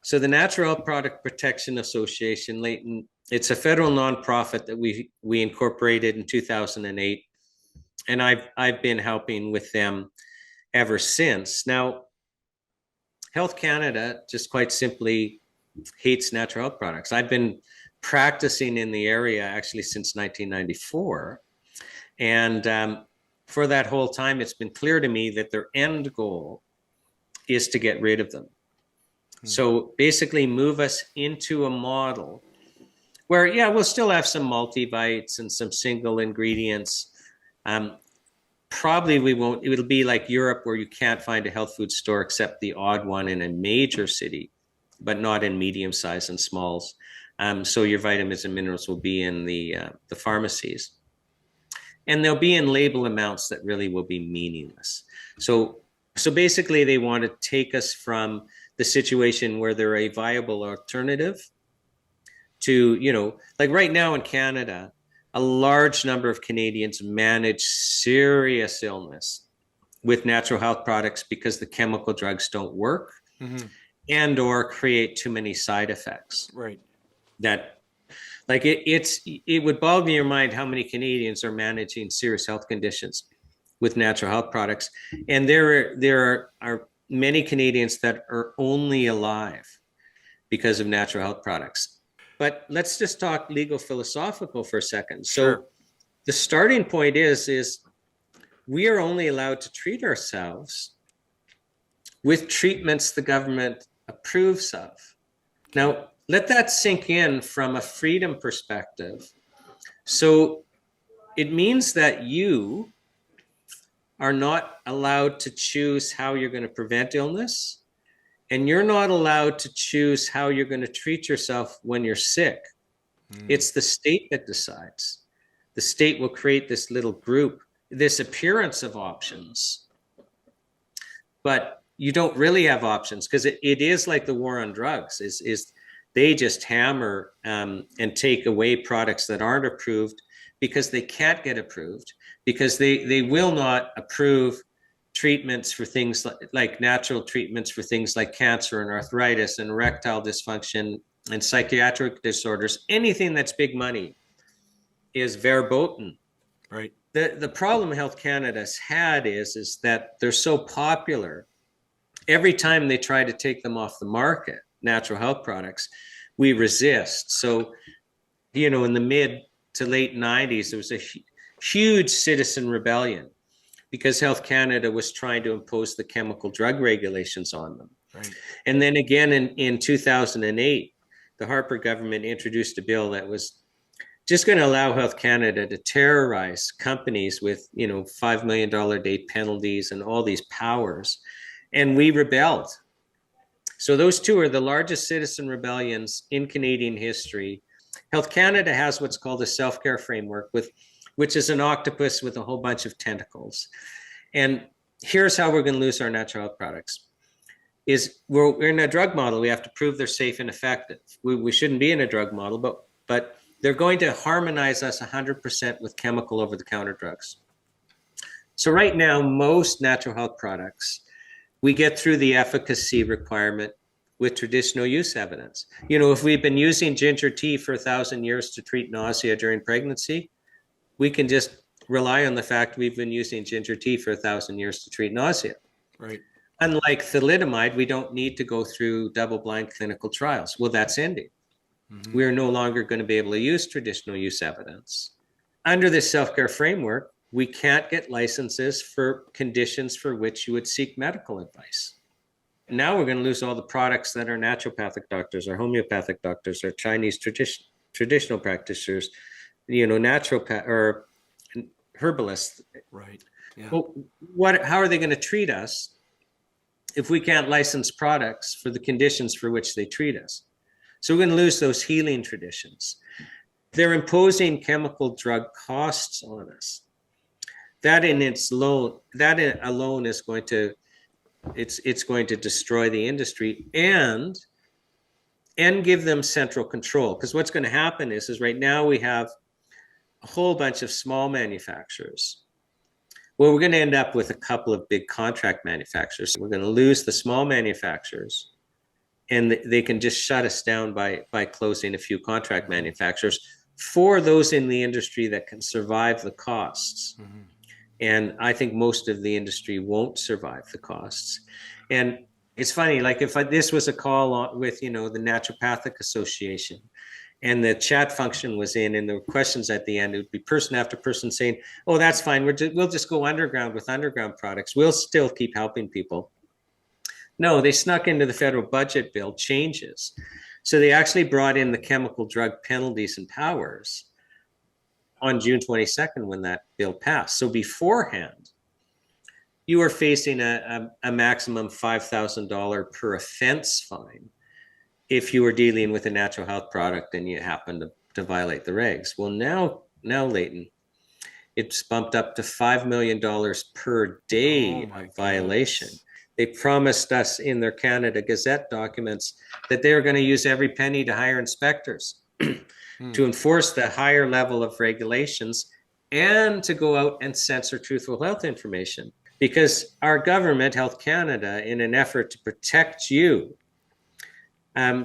So the Natural Health Product Protection Association, Leighton, it's a federal nonprofit that we incorporated in 2008, and I've been helping with them ever since. Now, Health Canada just quite simply hates natural health products. I've been practicing in the area actually since 1994, and for that whole time, it's been clear to me that their end goal is to get rid of them. So basically move us into a model where, yeah, we'll still have some multivites and some single ingredients. Probably we won't, it'll be like Europe where you can't find a health food store except the odd one in a major city, but not in medium size and smalls. So your vitamins and minerals will be in the pharmacies. And they'll be in label amounts that really will be meaningless. So basically they want to take us from the situation where they're a viable alternative to, like right now in Canada, a large number of Canadians manage serious illness with natural health products because the chemical drugs don't work and or create too many side effects. Right. That like it would boggle your mind how many Canadians are managing serious health conditions with natural health products. And there are many Canadians that are only alive because of natural health products. But let's just talk legal philosophical for a second. Sure. So the starting point is we are only allowed to treat ourselves with treatments the government approves of. Now, let that sink in from a freedom perspective. So it means that you are not allowed to choose how you're going to prevent illness, and you're not allowed to choose how you're going to treat yourself when you're sick. It's the state that decides. The state will create this little group, this appearance of options, but you don't really have options because it is like the war on drugs. Is they just hammer and take away products that aren't approved because they can't get approved, because they will not approve treatments for things like natural treatments for things like cancer and arthritis and erectile dysfunction and psychiatric disorders. Anything that's big money is verboten. Right. The problem Health Canada's had is that they're so popular. Every time they try to take them off the market, natural health products, we resist. So, in the mid to late 90s, there was a huge citizen rebellion because Health Canada was trying to impose the chemical drug regulations on them. Right. And then again in 2008, the Harper government introduced a bill that was just going to allow Health Canada to terrorize companies with, $5 million a day penalties and all these powers. And we rebelled. So those two are the largest citizen rebellions in Canadian history. Health Canada has what's called a self-care framework, which is an octopus with a whole bunch of tentacles. And here's how we're going to lose our natural health products. We're in a drug model. We have to prove they're safe and effective. We shouldn't be in a drug model, but they're going to harmonize us 100% with chemical over-the-counter drugs. So right now, most natural health products, we get through the efficacy requirement with traditional use evidence. If we've been using ginger tea for 1,000 years to treat nausea during pregnancy, we can just rely on the fact we've been using ginger tea for 1,000 years to treat nausea. Right. Unlike thalidomide, we don't need to go through double-blind clinical trials. Well, that's ending. We're no longer going to be able to use traditional use evidence. Under this self-care framework, we can't get licenses for conditions for which you would seek medical advice. Now we're going to lose all the products that our naturopathic doctors, our homeopathic doctors, our Chinese traditional practitioners, naturopath or herbalists. Right. Yeah. Well, how are they going to treat us if we can't license products for the conditions for which they treat us? So we're going to lose those healing traditions. They're imposing chemical drug costs on us. That alone is going to destroy the industry and give them central control. Because what's going to happen is right now we have a whole bunch of small manufacturers. Well, we're going to end up with a couple of big contract manufacturers. We're going to lose the small manufacturers, and they can just shut us down by closing a few contract manufacturers for those in the industry that can survive the costs. Mm-hmm. And I think most of the industry won't survive the costs. And it's funny, like if this was a call with, the Naturopathic Association, and the chat function was in, and the questions at the end, it would be person after person saying, oh, that's fine. We'll just go underground with underground products. We'll still keep helping people. No, they snuck into the federal budget bill changes. So they actually brought in the chemical drug penalties and powers on June 22nd when that bill passed. So beforehand, you were facing a maximum $5,000 per offense fine if you were dealing with a natural health product and you happened to violate the regs. Well, now, Leighton, it's bumped up to $5 million per day of violation. They promised us in their Canada Gazette documents that they were going to use every penny to hire inspectors to enforce the higher level of regulations and to go out and censor truthful health information. Because our government, Health Canada, in an effort to protect you,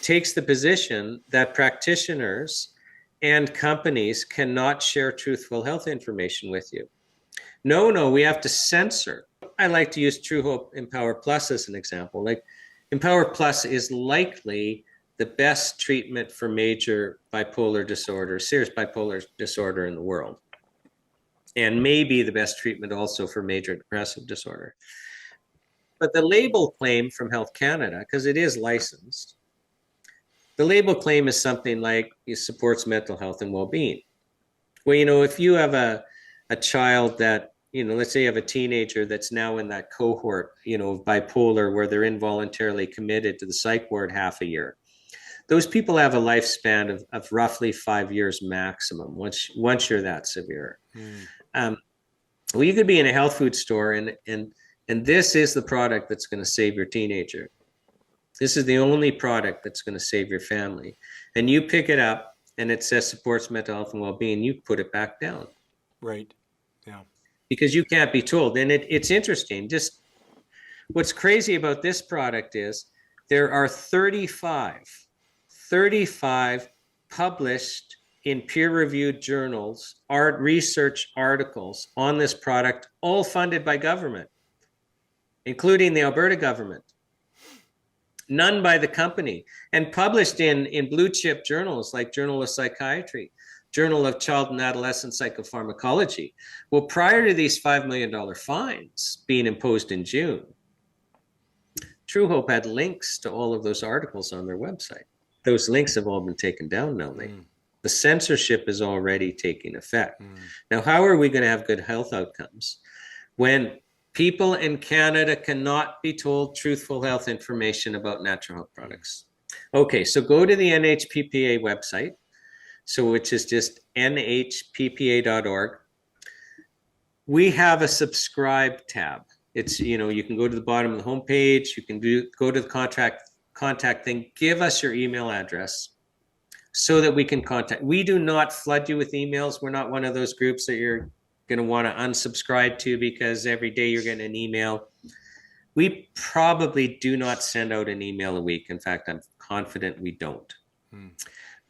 takes the position that practitioners and companies cannot share truthful health information with you. No, we have to censor. I like to use True Hope Empower Plus as an example. Like Empower Plus is likely the best treatment for major bipolar disorder, serious bipolar disorder in the world. And maybe the best treatment also for major depressive disorder. But the label claim from Health Canada, because it is licensed, the label claim is something like it supports mental health and well-being. Well, if you have a child that, let's say you have a teenager that's now in that cohort, of bipolar where they're involuntarily committed to the psych ward half a year. Those people have a lifespan of roughly 5 years maximum once you're that severe. Well, you could be in a health food store and this is the product that's going to save your teenager. This is the only product that's going to save your family. And you pick it up and it says supports mental health and well-being, you put it back down. Right. Yeah. Because you can't be told. And it's interesting. Just what's crazy about this product is there are 35 published in peer-reviewed journals, research articles on this product, all funded by government, including the Alberta government. None by the company, and published in blue chip journals like Journal of Psychiatry, Journal of Child and Adolescent Psychopharmacology. Well, prior to these $5 million fines being imposed in June, True Hope had links to all of those articles on their website. Those links have all been taken down now. The censorship is already taking effect. Now, how are we going to have good health outcomes when people in Canada cannot be told truthful health information about natural health products? Okay, so go to the NHPPA website, which is just nhppa.org. We have a subscribe tab. It's, you can go to the bottom of the homepage, you can go to the contact thing, give us your email address so that we can contact. We do not flood you with emails. We're not one of those groups that you're going to want to unsubscribe to because every day you're getting an email. We probably do not send out an email a week. In fact, I'm confident we don't.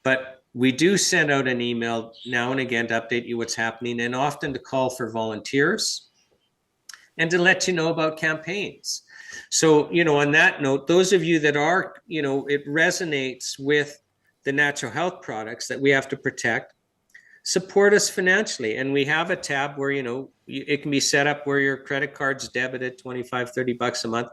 But we do send out an email now and again to update you what's happening, and often to call for volunteers and to let you know about campaigns. So, on that note, those of you that are, it resonates with the natural health products that we have to protect, support us financially. And we have a tab where, it can be set up where your credit card's debited $25-30 a month.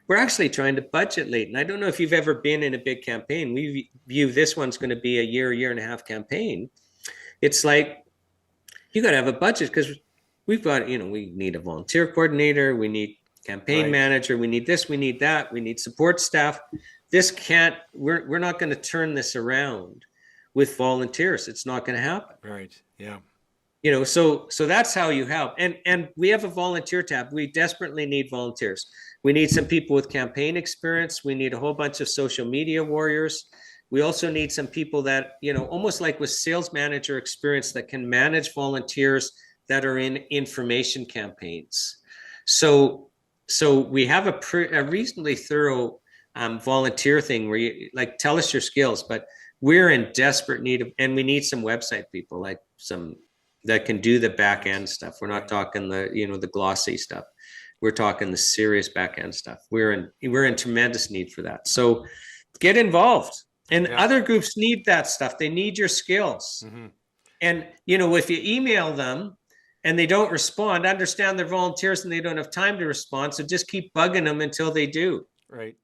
We're actually trying to budget, Leighton. I don't know if you've ever been in a big campaign. We view this one's going to be a year and a half campaign. It's like, you got to have a budget because we've got, we need a volunteer coordinator. We need campaign manager. We need this, we need that. We need support staff. We're not going to turn this around with volunteers. It's not going to happen. Right. Yeah. So that's how you help. And we have a volunteer tab. We desperately need volunteers. We need some people with campaign experience. We need a whole bunch of social media warriors. We also need some people that, almost like with sales manager experience that can manage volunteers that are in information campaigns. So we have a reasonably thorough volunteer thing where you like tell us your skills, but we're in desperate need of, and we need some website people, like some that can do the back end stuff. We're not talking the, you know, the glossy stuff. We're talking the serious back end stuff. We're in tremendous need for that. So get involved. And other groups need that stuff. They need your skills. Mm-hmm. And, you know, if you email them and they don't respond, understand they're volunteers and they don't have time to respond. So just keep bugging them until they do. Right.